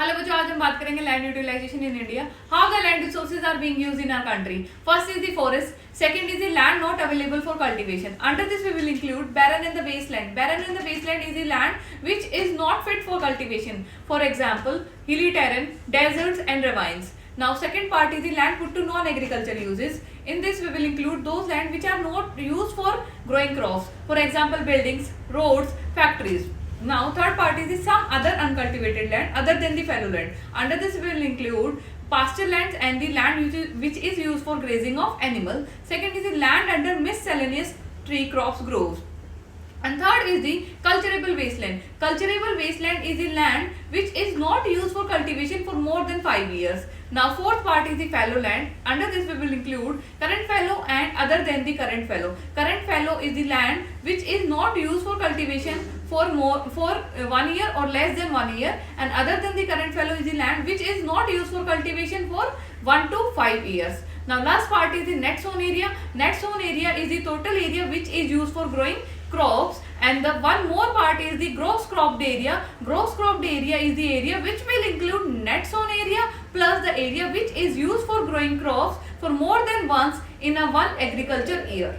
Hello बच्चों, आज हम बात करेंगे land utilization in India. How the land resources are being used in our country. First is the forest, second is the land not available for cultivation. Under this we will include barren and the wasteland. Barren and the wasteland is the land which is not fit for cultivation. For example, hilly terrain, deserts and ravines. Now second part is the land put to non-agriculture uses. In this we will include those land which are not used for growing crops. For example, buildings, roads, factories. Now third part is the some other uncultivated land other than the fallow land. Under this we will include pasture lands and the land which is used for grazing of animals. Second is the land under miscellaneous tree crops grows. And third is the cultivable wasteland. Cultivable wasteland is the land which is not used for cultivation for more than 5 years. Now fourth part is the fallow land. Under this we will include current fallow and other than the current fallow. Current fallow is the land which is not used for cultivation for 1 year or less than 1 year, and other than the current fallow is the land which is not used for cultivation for 1 to 5 years. Now last part is the net sown area. Net sown area is the total area which is used for growing crops, and the one more part is the gross cropped area. Gross cropped area is the area which will include net sown area plus the area which is used for growing crops for more than once in a one agriculture year.